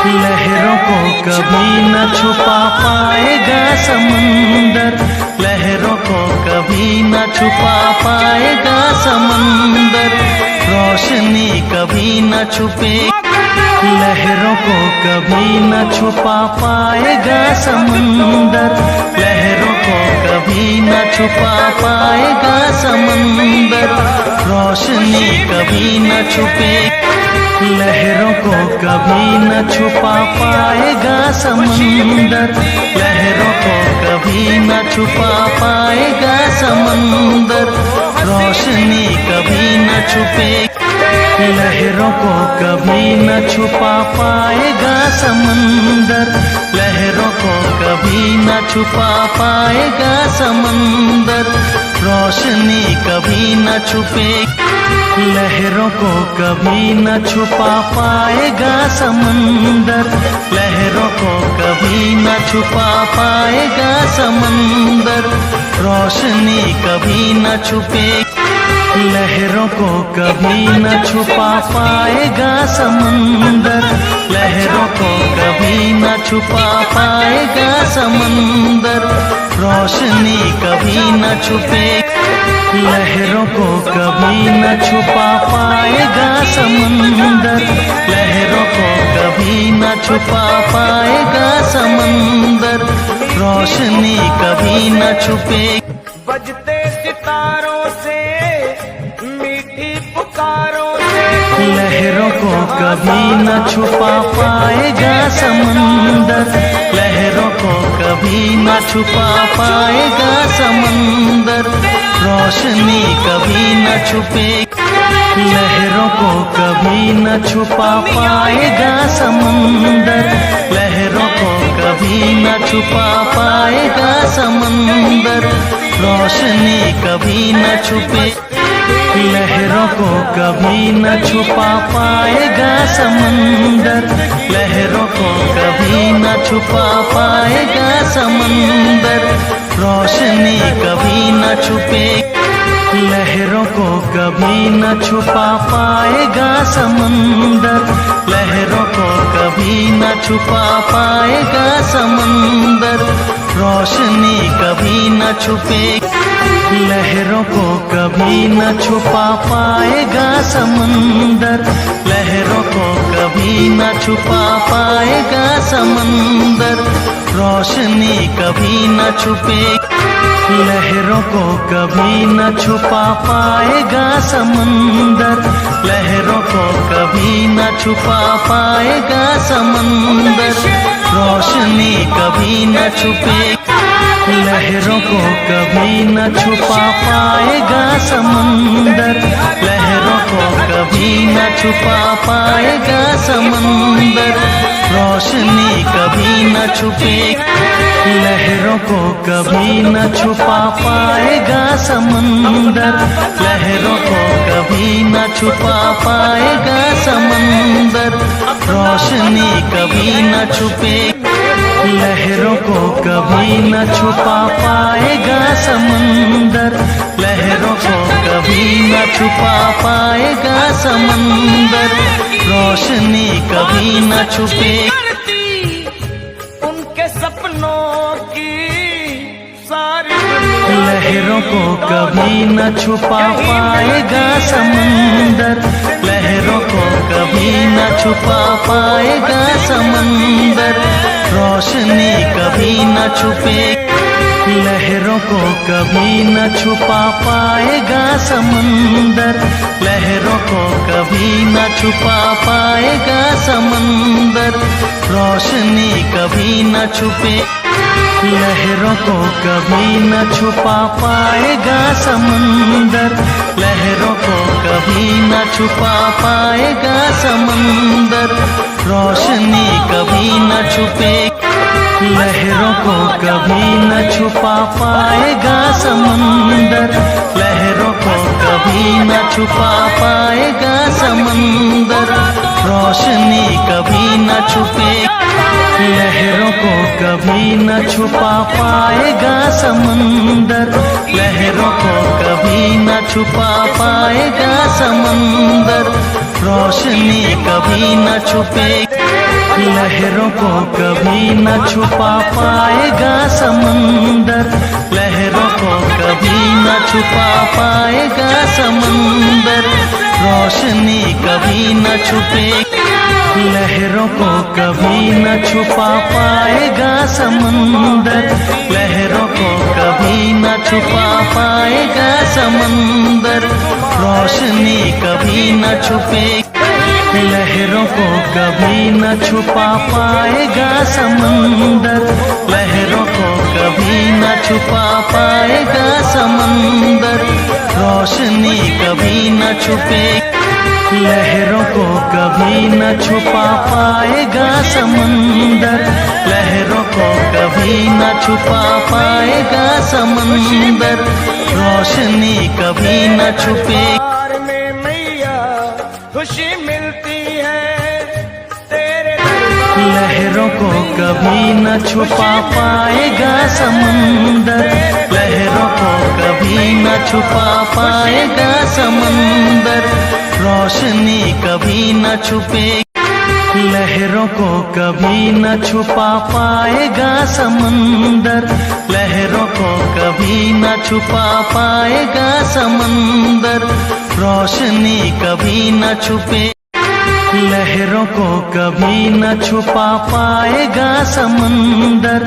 लहरों को कभी न छुपा पाएगा समंदर, लहरों को कभी न छुपा पाएगा समंदर, रोशनी कभी न छुपे। लहरों को कभी न छुपा पाएगा समंदर, लहरों को कभी न छुपा पाएगा समंदर, रोशनी कभी न छुपे। लहरों को कभी न छुपा पाएगा समंदर, लहरों को कभी न छुपा पाएगा समंदर, रोशनी कभी न छुपे। लहरों को कभी न छुपा पाएगा समंदर, लहरों को कभी न छुपा पाएगा समंदर, रोशनी कभी न छुपे। लहरों को कभी न छुपा पाएगा समंदर, लहरों को कभी न छुपा पाएगा समंदर, रोशनी कभी न छुपे। लहरों को कभी न छुपा पाएगा समंदर, लहरों को कभी न छुपा पाएगा समंदर, रोशनी कभी न छुपे। लहरों को कभी न छुपा पाएगा समंदर, लहरों को कभी न छुपा पाएगा समंदर, रोशनी कभी न छुपे। बजते सितारों से मीठी पुकारों से, लहरों को कभी न छुपा पाएगा समंदर, लहरों को कभी न छुपा पाएगा समंदर, रोशनी कभी न छुपे। लहरों को कभी न छुपा पाएगा समंदर, लहरों को कभी न छुपा पाएगा समंदर, रोशनी कभी न छुपे। लहरों को कभी न छुपा पाएगा समंदर, लहरों को कभी न छुपा पाएगा समंदर, रोशनी कभी न छुपे। लहरों को कभी न छुपा पाएगा समंदर, लहरों को कभी न छुपा पाएगा समंदर, रोशनी कभी न छुपे। लहरों को कभी न छुपा पाएगा समंदर, लहरों को कभी न छुपा पाएगा समंदर, रोशनी कभी न छुपे। लहरों को कभी न छुपा पाएगा समंदर, लहरों को कभी न छुपा पाएगा समंदर, रोशनी कभी न छुपे। लहरों को कभी न छुपा पाएगा समंदर, लहरों को कभी न छुपा पाएगा समंदर, रोशनी कभी न छुपे। लहरों को कभी न छुपा पाएगा समंदर, लहरों को कभी न छुपा पाएगा समंदर, रोशनी कभी न छुपे। लहरों को कभी न छुपा पाएगा समंदर, लहरों को कभी न छुपा पाएगा समंदर, रोशनी कभी न छुपे। उनके सपनों की सारी लहरों को कभी न छुपा पाएगा समंदर, लहरों को कभी न छुपा पाएगा समंदर, रोशनी कभी न छुपे। लहरों को कभी न छुपा पाएगा समंदर, लहरों को कभी न छुपा पाएगा समंदर, रोशनी कभी न छुपे। लहरों को कभी न छुपा पाएगा समंदर, लहरों को कभी न छुपा पाएगा समंदर, रोशनी कभी न छुपे। लहरों को कभी न छुपा पाएगा समंदर, लहरों को कभी न छुपा पाएगा समंदर, रोशनी कभी न छुपे। लहरों को कभी न छुपा पाएगा समंदर, लहरों को कभी न छुपा पाएगा समंदर, रोशनी कभी न छुपे। लहरों को कभी न छुपा पाएगा समंदर, लहरों को कभी न छुपा पाएगा समंदर, रोशनी कभी न छुपे, लहरों को कभी न छुपा पाएगा समंदर, लहरों को कभी न छुपा पाएगा समंदर, रोशनी कभी न छुपे, लहरों को कभी न छुपा पाएगा समंदर, लहरों को कभी न छुपा पाएगा समंदर, रोशनी कभी न छुपे, लहरों को कभी न छुपा पाएगा समंदर, लहरों को कभी न छुपा पाएगा समंदर, रोशनी कभी न छुपे। प्यार में मैया खुशी मिलती है तेरे दरबार, लहरों को कभी न छुपा पाएगा समंदर, लहरों को कभी न छुपा पाएगा समंदर, रोशनी कभी न छुपे, लहरों को कभी न छुपा पाएगा समंदर, लहरों को कभी न छुपा पाएगा समंदर, रोशनी कभी न छुपे, लहरों को कभी न छुपा पाएगा समंदर।